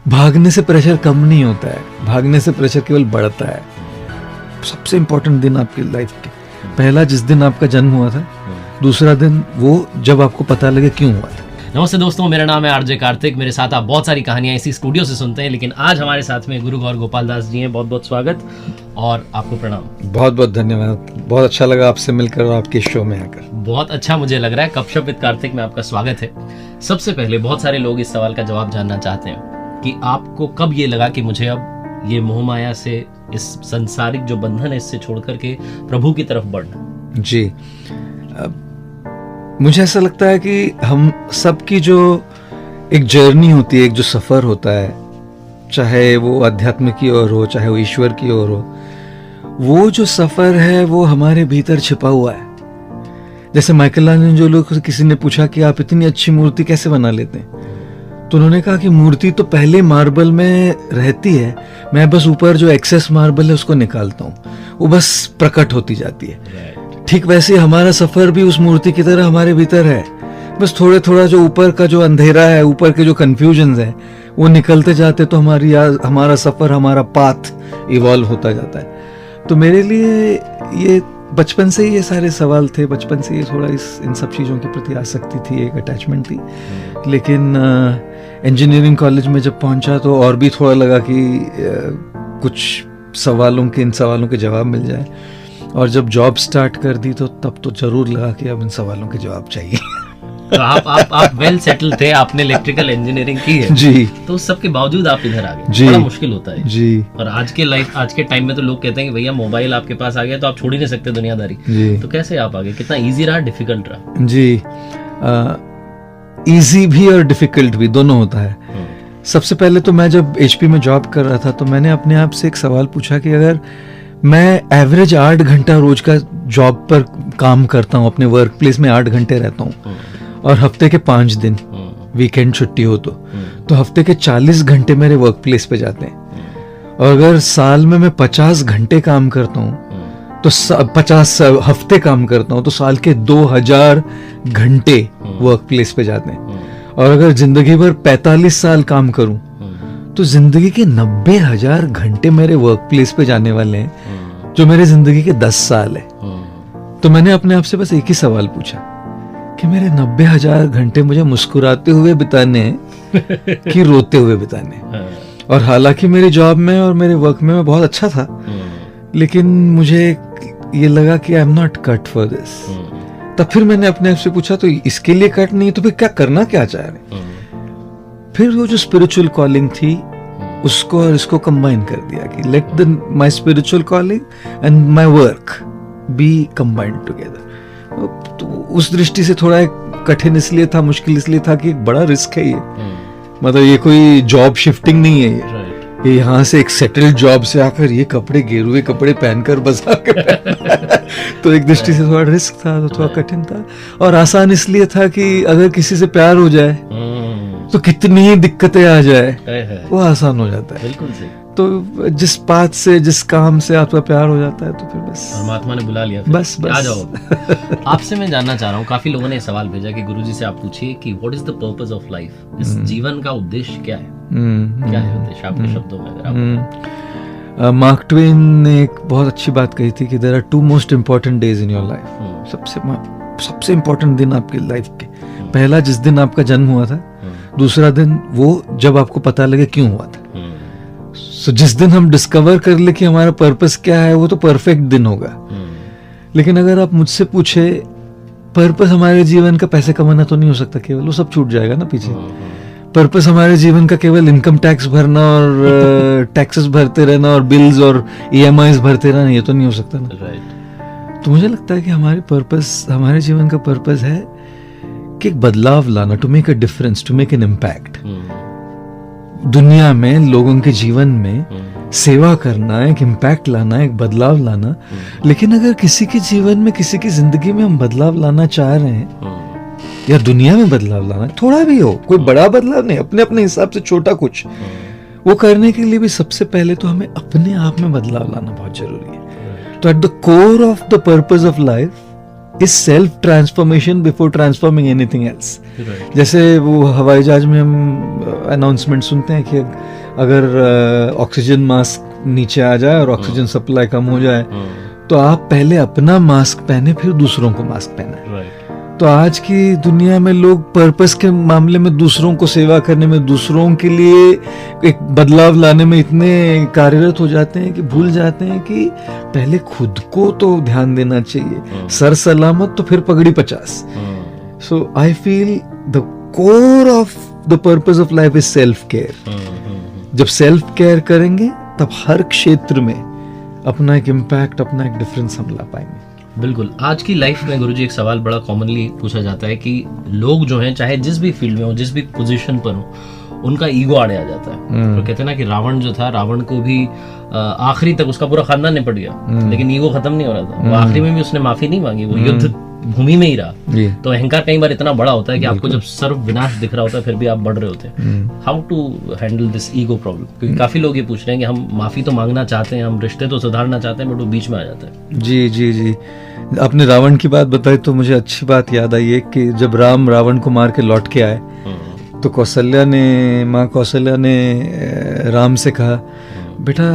भागने से प्रेशर कम नहीं होता है, भागने से प्रेशर केवल बढ़ता है। सबसे इम्पोर्टेंट दिन आपकी लाइफ के, पहला जिस दिन आपका जन्म हुआ था, दूसरा दिन वो जब आपको पता लगे क्यों हुआ था। नमस्ते दोस्तों, मेरा नाम है आरजे कार्तिक। मेरे साथ आप बहुत सारी कहानियां इसी स्टूडियो से सुनते हैं, लेकिन आज हमारे साथ में गुरु गौर गोपाल दास जी हैं। बहुत बहुत स्वागत और आपको प्रणाम। बहुत बहुत धन्यवाद, बहुत अच्छा लगा आपसे मिलकर और आपके शो में आकर। बहुत अच्छा मुझे लग रहा है। गपशप विद कार्तिक में आपका स्वागत है। सबसे पहले बहुत सारे लोग इस सवाल का जवाब जानना चाहते हैं कि आपको कब ये लगा कि मुझे अब ये मोह माया से, इस संसारिक जो बंधन है, इससे छोड़ करके प्रभु की तरफ बढ़ना। जी, मुझे ऐसा लगता है कि हम सबकी जो एक जर्नी होती है, एक जो सफ़र होता है, चाहे वो अध्यात्म की ओर हो, चाहे वो ईश्वर की ओर हो, वो जो सफ़र है वो हमारे भीतर छिपा हुआ है। जैसे माइकलांजेलो को किसी ने पूछा कि आप इतनी अच्छी मूर्ति कैसे बना लेते हैं, तो उन्होंने कहा कि मूर्ति तो पहले मार्बल में रहती है, मैं बस ऊपर जो एक्सेस मार्बल है उसको निकालता हूँ, वो बस प्रकट होती जाती है। ठीक वैसे हमारा सफर भी उस मूर्ति की तरह हमारे भीतर है, बस थोड़ा थोड़ा जो ऊपर का जो अंधेरा है, ऊपर के जो कंफ्यूजन है, वो निकलते जाते तो हमारा सफर, हमारा पाथ इवॉल्व होता जाता है। तो मेरे लिए ये बचपन से ही ये सारे सवाल थे, बचपन से ये थोड़ा इन सब चीज़ों के प्रति आसक्ति थी, एक अटैचमेंट थी। लेकिन इंजीनियरिंग कॉलेज में जब पहुंचा तो और भी थोड़ा लगा कि कुछ इन सवालों के जवाब मिल जाए, और जब जॉब स्टार्ट कर दी तो तब तो जरूर लगा कि अब इन सवालों के जवाब चाहिए। तो आप वेल सेटल थे, आपने इलेक्ट्रिकल इंजीनियरिंग की है जी, तो उस सब के बावजूद आप इधर आ गए। जी, बड़ा मुश्किल होता है जी। और आज के टाइम में तो लोग कहते हैं कि भैया मोबाइल आपके पास आ गया तो आप छोड़ ही नहीं सकते दुनियादारी। जी। तो कैसे आप आ गए? कितना इजी रहा, डिफिकल्ट रहा? जी, इजी भी और डिफिकल्ट भी, दोनों होता है। सबसे पहले तो मैं जब HP में जॉब कर रहा था तो मैंने अपने आप से एक सवाल पूछा कि अगर मैं एवरेज 8 घंटा रोज का जॉब पर काम करता हूँ, अपने वर्क प्लेस में 8 घंटे रहता हूँ, और हफ्ते के 5 दिन वीकेंड छुट्टी हो तो हफ्ते के 40 घंटे मेरे वर्क प्लेस पे जाते हैं। और अगर साल में मैं 50 घंटे काम करता हूँ तो 50 हफ्ते काम करता हूँ तो साल के 2000 घंटे वर्क प्लेस पे जाते हैं। और अगर जिंदगी भर 45 साल काम करूं तो जिंदगी के 90,000 घंटे मेरे वर्क प्लेस पे जाने वाले हैं, जो मेरे जिंदगी के 10 साल है। तो मैंने अपने आप से बस एक ही सवाल पूछा कि मेरे 90,000 घंटे मुझे मुस्कुराते हुए बिताने हैं कि रोते हुए बिताने हैं। और हालांकि मेरी जॉब में और मेरे वर्क में मैं बहुत अच्छा था, लेकिन मुझे ये लगा कि I am not cut for this. तब फिर मैंने अपने आप से पूछा, तो इसके लिए कट नहीं तो फिर क्या करना क्या चाह रहे? फिर वो जो स्पिरिचुअल कॉलिंग थी उसको और इसको कंबाइन कर दिया कि let my spiritual calling and my work B combined together. तो उस दृष्टि से थोड़ा कठिन इसलिए था, मुश्किल इसलिए था कि एक बड़ा रिस्क है ये। मतलब ये कोई जॉब शिफ्टिंग नहीं है ये यहाँ से एक सेटल्ड जॉब से आकर ये कपड़े, गेरुए कपड़े पहनकर बस आकर तो एक दृष्टि से थोड़ा रिस्क था, तो थोड़ा कठिन था। और आसान इसलिए था कि अगर किसी से प्यार हो जाए तो कितनी ही दिक्कतें आ जाए वो आसान हो जाता है। बिल्कुल सही। तो जिस बात से, जिस काम से आपका प्यार हो जाता है तो फिर बस परमात्मा ने बुला लिया, बस आ जाओ। आपसे मैं जानना चाह रहा हूँ, काफी लोगों ने सवाल भेजा कि गुरुजी से आप पूछिए कि what is the purpose of life, इस जीवन का उद्देश्य क्या है? क्या है उद्देश्य आपके शब्दों में? अगर मार्क ट्वेन ने एक बहुत अच्छी बात कही थी कि there are 2 most important days in your life. सबसे इम्पोर्टेंट दिन आपकी लाइफ के, पहला जिस दिन आपका जन्म हुआ था, दूसरा दिन वो जब आपको पता लगे क्यों हुआ था। So, जिस दिन हम डिस्कवर कर ले कि हमारा पर्पस क्या है, वो तो परफेक्ट दिन होगा। लेकिन अगर आप मुझसे पूछे, पर्पस हमारे जीवन का पैसे कमाना तो नहीं हो सकता केवल, वो सब छूट जाएगा ना पीछे। पर्पस हमारे जीवन का केवल इनकम टैक्स भरना और टैक्सेस भरते रहना और बिल्स और EMIs भरते रहना, ये तो नहीं हो सकता ना। तो मुझे लगता है कि हमारे जीवन का पर्पस है कि एक बदलाव लाना, to make a difference, to make an impact. दुनिया में, लोगों के जीवन में सेवा करना, एक इम्पैक्ट लाना, एक बदलाव लाना। लेकिन अगर किसी के जीवन में, किसी की जिंदगी में हम बदलाव लाना चाह रहे हैं, या दुनिया में बदलाव लाना, थोड़ा भी हो, कोई बड़ा बदलाव नहीं, अपने अपने हिसाब से छोटा कुछ, वो करने के लिए भी सबसे पहले तो हमें अपने आप में बदलाव लाना बहुत जरूरी है। तो at the core of the purpose of life is self transformation before transforming anything else. जैसे वो हवाई जहाज में हम अनाउंसमेंट सुनते हैं कि अगर ऑक्सीजन मास्क नीचे आ जाए और ऑक्सीजन सप्लाई कम हो जाए तो आप पहले अपना मास्क पहने फिर दूसरों को मास्क पहने। तो आज की दुनिया में लोग पर्पस के मामले में दूसरों को सेवा करने में, दूसरों के लिए एक बदलाव लाने में इतने कार्यरत हो जाते हैं कि भूल जाते हैं कि पहले खुद को तो ध्यान देना चाहिए। सर सलामत तो फिर पगड़ी 50। So I feel the core of the purpose of life is self care. जब सेल्फ केयर करेंगे तब हर क्षेत्र में अपना एक इम्पैक्ट, अपना एक डिफरेंस हम ला पाएंगे। बिल्कुल। आज की लाइफ में गुरुजी एक सवाल बड़ा कॉमनली पूछा जाता है कि लोग जो हैं चाहे जिस भी फील्ड में हो, जिस भी पोजीशन पर हो, उनका ईगो आड़े आ जाता है। तो कहते हैं ना कि रावण जो था, रावण को भी आखिरी तक उसका पूरा खानदान निपट गया लेकिन ईगो खत्म नहीं हो रहा था। वो आखिरी में भी उसने माफी नहीं मांगी, वो युद्ध भूमि में ही रहा। तो अहंकार कई बार इतना बड़ा होता है कि आपको जब सर्व विनाश दिख रहा होता है फिर भी आप बढ़ रहे होते हैं। How to handle this ego problem? क्योंकि काफी लोग ये पूछ रहे हैं कि हम माफी तो मांगना चाहते हैं, हम रिश्ते तो सुधारना चाहते हैं, बट वो बीच में आ जाता है। जी जी जी, आपने रावण की बात बताई तो मुझे अच्छी बात याद आई है कि जब राम रावण को मार के लौट के आए तो माँ कौशल्या ने राम से कहा, बेटा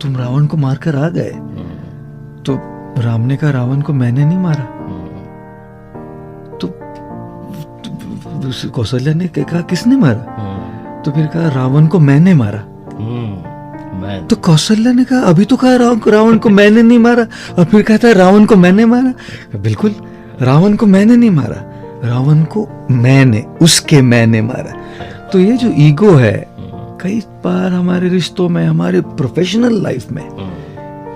तुम रावण को मार कर आ गए। तो राम ने कहा, रावण को मैंने नहीं मारा। तो कौशल्या ने कहा, किसने मारा? तो फिर कहा, रावण को मैंने मारा। तो कौशल्या ने कहा, अभी तो कहा रावण को मैंने नहीं मारा, और फिर कहता है रावण को मैंने मारा। बिल्कुल, रावण को मैंने नहीं मारा, रावण को मैंने मारा। तो ये जो ईगो है, कई बार हमारे रिश्तों में, हमारे प्रोफेशनल लाइफ में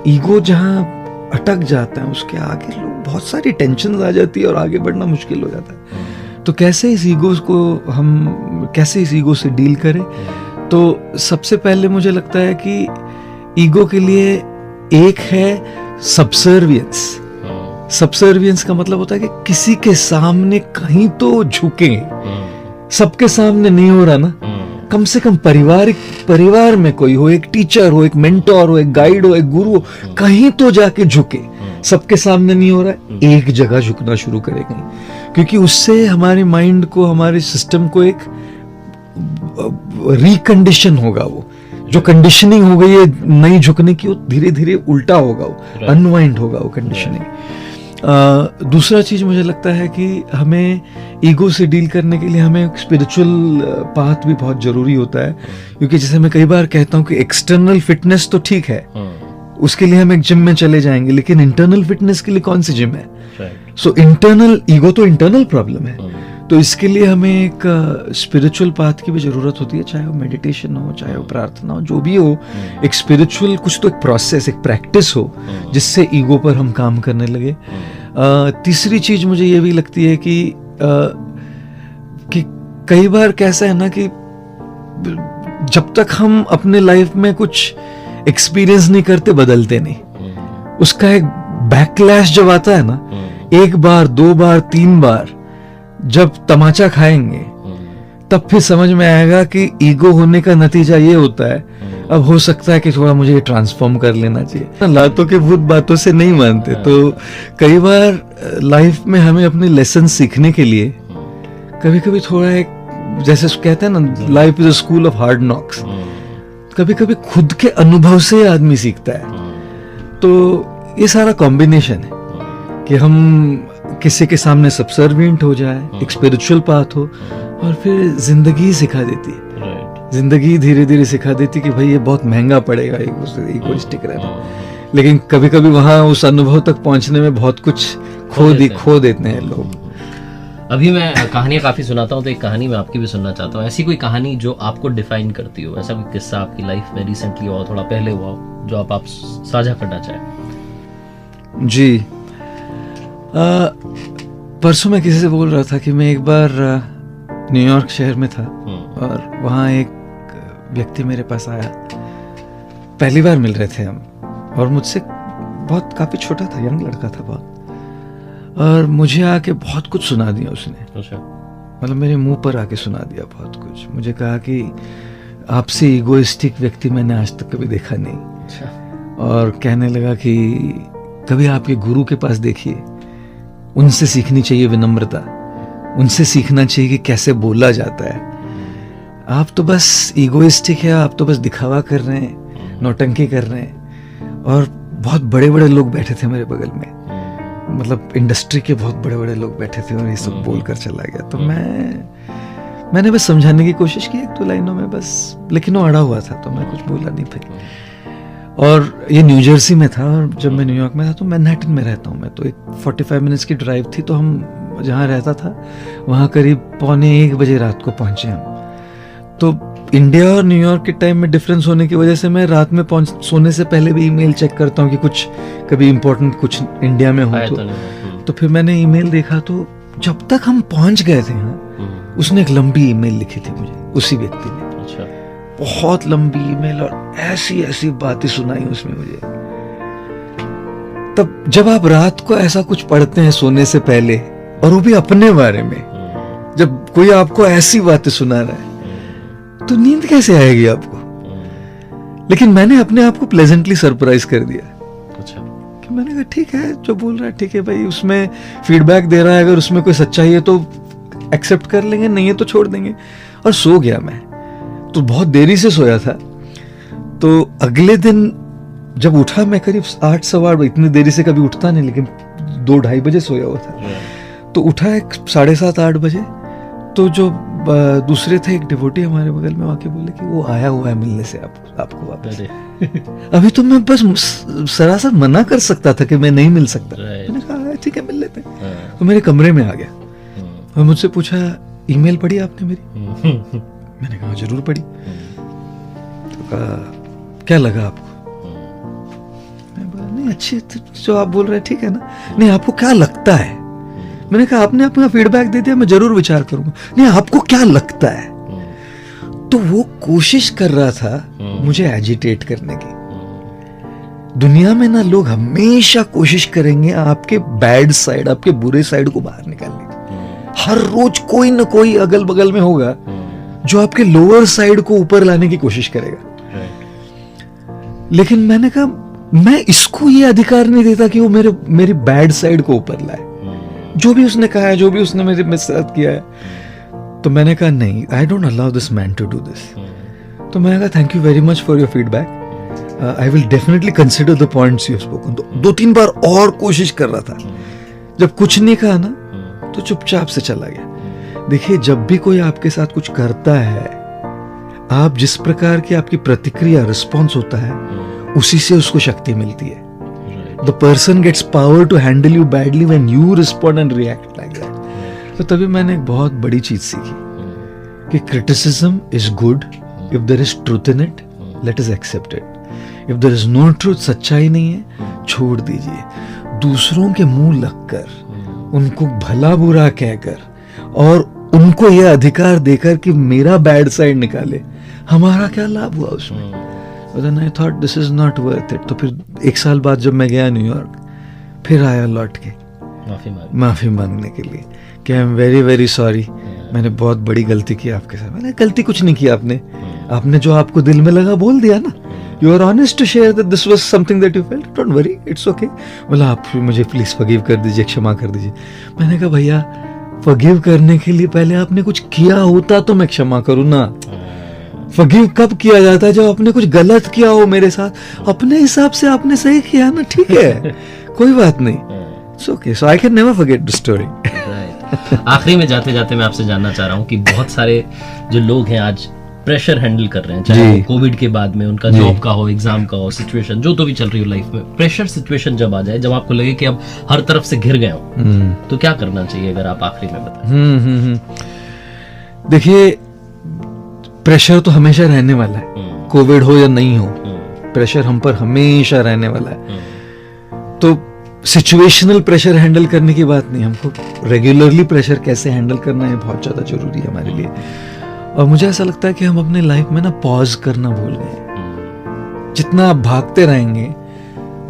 ईगो जहां अटक जाता है, उसके आगे लोग बहुत सारी टेंशन आ जाती है और आगे बढ़ना मुश्किल हो जाता है। तो कैसे इस ईगो से डील करें? तो सबसे पहले मुझे लगता है कि ईगो के लिए एक है सबसर्वियंस। सबसर्वियंस का मतलब होता है कि किसी के सामने कहीं तो झुके। सबके सामने नहीं हो रहा ना, कम से कम परिवार में कोई हो, एक टीचर हो, एक मेंटोर हो, एक गाइड हो, एक गुरु हो, कहीं तो जाके झुके। सबके सामने नहीं हो रहा है, एक जगह झुकना शुरू करें कहीं, क्योंकि उससे हमारे माइंड को, हमारे सिस्टम को एक रिकंडीशन होगा। वो जो कंडीशनिंग हो गई है नहीं झुकने की, वो धीरे धीरे उल्टा होगा, वो अनवाइंड होगा वो कंडीशनिंग। दूसरा चीज मुझे लगता है कि हमें ईगो से डील करने के लिए हमें स्पिरिचुअल पाथ भी बहुत जरूरी होता है। क्योंकि जैसे मैं कई बार कहता हूँ कि एक्सटर्नल फिटनेस तो ठीक है, उसके लिए हम एक जिम में चले जाएंगे, लेकिन इंटरनल फिटनेस के लिए कौन सी जिम है? सो इंटरनल ईगो तो इंटरनल प्रॉब्लम है। तो इसके लिए हमें एक स्पिरिचुअल पाथ की भी जरूरत होती है, चाहे वो मेडिटेशन हो, चाहे वो प्रार्थना हो, जो भी हो, एक स्पिरिचुअल कुछ तो एक प्रोसेस, एक प्रैक्टिस हो जिससे ईगो पर हम काम करने लगे। तीसरी चीज मुझे ये भी लगती है कि कई बार कैसा है ना कि जब तक हम अपने लाइफ में कुछ एक्सपीरियंस नहीं करते, बदलते नहीं। उसका एक बैकलैश जब आता है ना, एक बार, दो बार, तीन बार जब तमाचा खाएंगे, तब फिर समझ में आएगा कि ईगो होने का नतीजा ये होता है, अब हो सकता है कि थोड़ा मुझे ये ट्रांसफॉर्म कर लेना चाहिए। लातों के भूत बातों से नहीं मानते। तो कई बार लाइफ में हमें अपने लेसन सीखने के लिए कभी कभी थोड़ा एक, जैसे कहते हैं ना, life is a school of hard knocks. कभी कभी खुद के अनुभव से आदमी सीखता है। तो ये सारा कॉम्बिनेशन है कि हम किसी के सामने सबसर्विएंट हो जाए, एक स्पिरिचुअल पाथ हो, और फिर जिंदगी सिखा देती है। जिंदगी धीरे धीरे सिखा देती कि भाई ये बहुत महंगा पड़ेगा इगोइस्टिक रहना। लेकिन कभी कभी वहां उस अनुभव तक पहुंचने में बहुत कुछ खो देते हैं लोग। अभी मैं कहानियां काफी सुनाता हूँ, तो एक कहानी मैं आपकी भी सुनना चाहता हूँ। ऐसी कोई कहानी जो आपको डिफाइन करती हो, ऐसा कोई किस्सा आपकी लाइफ में रिसेंटली हुआ, थोड़ा पहले हुआ, जो आप साझा करना चाहें? जी, परसों मैं किसी से बोल रहा था कि मैं एक बार न्यूयॉर्क शहर में था और वहाँ एक व्यक्ति मेरे पास आया। पहली बार मिल रहे थे हम, और मुझसे बहुत काफी छोटा था, यंग लड़का था बहुत, और मुझे आके बहुत कुछ सुना दिया उसने। मतलब मेरे मुंह पर आके सुना दिया बहुत कुछ। मुझे कहा कि आपसे इगोइस्टिक व्यक्ति मैंने आज तक कभी देखा नहीं। और कहने लगा कि कभी आपके गुरु के पास देखिए, उनसे सीखनी चाहिए विनम्रता, उनसे सीखना चाहिए कि कैसे बोला जाता है। आप तो बस ईगोइस्टिक है, आप तो बस दिखावा कर रहे हैं, नौटंकी कर रहे हैं। और बहुत बड़े बड़े लोग बैठे थे मेरे बगल में, मतलब इंडस्ट्री के बहुत बड़े बड़े लोग बैठे थे और ये सब बोल कर चला गया। तो मैंने बस समझाने की कोशिश की 1-2 लाइनों में बस, लेकिन वो अड़ा हुआ था तो मैं कुछ बोला नहीं फिर। और ये न्यू जर्सी में था और जब मैं न्यूयॉर्क में था तो मैनहट्टन में रहता हूँ मैं, तो एक 45 मिनट्स की ड्राइव थी। तो हम जहाँ रहता था वहाँ करीब 12:45 बजे रात को पहुँचे हम। तो इंडिया और न्यूयॉर्क के टाइम में डिफरेंस होने की वजह से मैं रात में सोने से पहले भी ईमेल चेक करता हूँ कि कुछ कभी इम्पोर्टेंट कुछ इंडिया में हो तो फिर मैंने ईमेल देखा। तो जब तक हम पहुंच गए थे उसने एक लंबी ईमेल लिखी थी मुझे, उसी व्यक्ति ने। अच्छा। बहुत लंबी ईमेल और ऐसी ऐसी बातें सुनाई उसमें मुझे। तब जब आप रात को ऐसा कुछ पढ़ते हैं सोने से पहले, और वो भी अपने बारे में, जब कोई आपको ऐसी बातें सुना रहा है तो नींद कैसे आएगी आपको? लेकिन मैंने अपने आप को प्लेजेंटली सरप्राइज कर दिया। अच्छा। कि मैंने कहा ठीक है, जो बोल रहा है ठीक है भाई, उसमें फीडबैक दे रहा है, अगर उसमें कोई सच्चाई है तो एक्सेप्ट कर लेंगे, नहीं है तो छोड़ देंगे। और सो गया मैं, तो बहुत देरी से सोया था। तो अगले दिन जब उठा मैं करीब 8 सवा 8, इतनी देरी से कभी उठता नहीं, लेकिन 2-2:30 बजे सोया हुआ था। तो उठा एक 7:30-8 बजे। तो जो दूसरे थे, एक डिवोटी हमारे बगल में आके बोले कि वो आया हुआ है मिलने से आपको वापस। अभी तो मैं बस सरासर मना कर सकता था कि मैं नहीं मिल सकता। मैंने कहा ठीक है मिल लेते हैं। तो मेरे कमरे में आ गया और मुझसे पूछा ईमेल पढ़ी आपने मेरी? मैंने कहा जरूर पढ़ी। तो कहा क्या लगा आपको? मैं बोला नहीं अच्छी, जो आप बोल रहे हैं ठीक है ना। नहीं आपको क्या लगता है? मैंने कहा आपने अपना फीडबैक दे दिया, मैं जरूर विचार करूंगा। नहीं आपको क्या लगता है? तो वो कोशिश कर रहा था मुझे एजिटेट करने की। दुनिया में ना लोग हमेशा कोशिश करेंगे आपके बैड साइड, आपके बुरे साइड को बाहर निकालने की। हर रोज कोई ना कोई अगल बगल में होगा जो आपके लोअर साइड को ऊपर लाने की कोशिश करेगा। लेकिन मैंने कहा मैं इसको ये अधिकार नहीं देता कि वो मेरी बैड साइड को ऊपर लाए। जो भी उसने कहा है, जो भी उसने मेरे साथ किया है, तो मैंने कहा नहीं, I don't allow this man to do this. तो मैंने कहा thank you very much for your feedback, I will definitely consider the points you have spoken. तो 2-3 बार और कोशिश कर रहा था। जब कुछ नहीं कहा ना तो चुपचाप से चला गया। देखिए जब भी कोई आपके साथ कुछ करता है, आप जिस प्रकार की आपकी प्रतिक्रिया, रिस्पॉन्स होता है, उसी से उसको शक्ति मिलती है। The person gets power to handle you badly when you respond and react like that. तो तभी मैंने एक बहुत बड़ी चीज सीखी कि criticism is good if there is truth in it, let us accept it. If there is no truth, सच्चाई नहीं है, छोड़ दीजिए। दूसरों के मुंह लगकर, उनको भला बुरा कहकर और उनको यह अधिकार देकर कि मेरा बैड साइड निकाले, हमारा क्या लाभ हुआ उसमें? Then I thought this is not worth it. तो फिर 1 साल बाद जब मैं गया न्यूयॉर्क, फिर आया लौट के माफी मांगने के लिए कि I am very very sorry, मैंने बहुत बड़ी गलती की आपके साथ। मैंने गलती कुछ नहीं की, आपने जो आपको दिल में लगा बोल दिया ना। You are honest to share that this was something that you felt, don't worry, it's okay. बोला आप मुझे प्लीज फॉरगिव कर दीजिए, क्षमा कर दीजिए। मैंने कहा भैया फॉरगिव करने के लिए पहले आपने कुछ किया होता तो मैं क्षमा करूँ ना। फॉरगिव कब किया जाता है? जब आपने कुछ गलत किया हो मेरे साथ। अपने हिसाब से आपने सही किया ना, ठीक है, कोई बात नहीं, it's okay. So I can never forget the story. आखिरी में जाते जाते मैं आपसे जानना चाह रहा हूँ कि बहुत सारे जो लोग हैं आज प्रेशर हैंडल कर रहे हैं, चाहे वो कोविड के बाद में उनका जॉब का हो, एग्जाम का हो, सिचुएशन जो तो भी चल रही हो लाइफ में, प्रेशर सिचुएशन जब आ जाए, जब आपको लगे कि अब हर तरफ से घिर गए हो, तो क्या करना चाहिए? अगर आप आखिरी में बताएं। देखिए प्रेशर तो हमेशा रहने वाला है, कोविड हो या नहीं हो, प्रेशर हम पर हमेशा रहने वाला है। तो सिचुएशनल प्रेशर हैंडल करने की बात नहीं, हमको रेगुलरली प्रेशर कैसे हैंडल करना है बहुत ज्यादा जरूरी है हमारे लिए। और मुझे ऐसा लगता है कि हम अपने लाइफ में ना पॉज करना भूल गए। जितना आप भागते रहेंगे,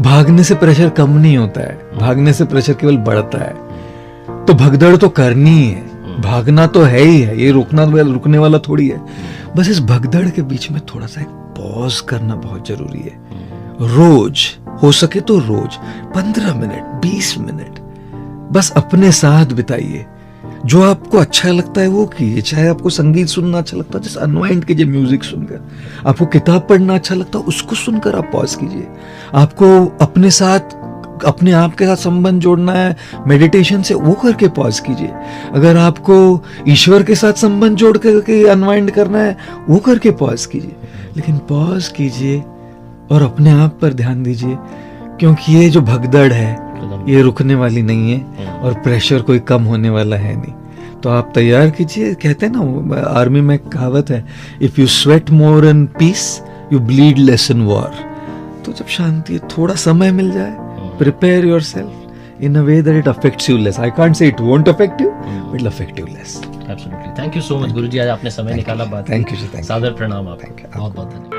भागने से प्रेशर कम नहीं होता है, भागने से प्रेशर केवल बढ़ता है। तो भगदड़ तो करनी ही है, भागना तो है ही है, ये रुकने वाला थोड़ी है। बस इस भगदड़ के बीच में थोड़ा सा एक पॉज करना बहुत जरूरी है। रोज हो सके तो रोज 15 मिनट 20 मिनट बस अपने साथ बिताइए, जो आपको अच्छा लगता है वो कीजिए। चाहे आपको संगीत सुनना अच्छा लगता है, जैसे अनवाइंड कीजिए म्यूजिक सुनकर। आपको किताब पढ़ना अच्छा लगता है, उसको सुनकर आप पॉज कीजिए। आपको अपने साथ, अपने आप के साथ संबंध जोड़ना है मेडिटेशन से, वो करके पॉज कीजिए। अगर आपको ईश्वर के साथ संबंध जोड़ करके अनवाइंड करना है, वो करके पॉज कीजिए। लेकिन पॉज कीजिए और अपने आप पर ध्यान दीजिए, क्योंकि ये जो भगदड़ है ये रुकने वाली नहीं है और प्रेशर कोई कम होने वाला है नहीं। तो आप तैयार कीजिए। कहते हैं ना, आर्मी में कहावत है, if you sweat more in peace you bleed less in war. तो जब शांति, थोड़ा समय मिल जाए, prepare yourself in a way that it affects you less. I can't say it won't affect you, but it'll affect you less. Absolutely. Thank you so much, गुरुजी, आज आपने समय निकाला बात। Thank you, sir. Thank you. सादर प्रणाम आपको। Thank you. बहुत बहुत धन्यवाद।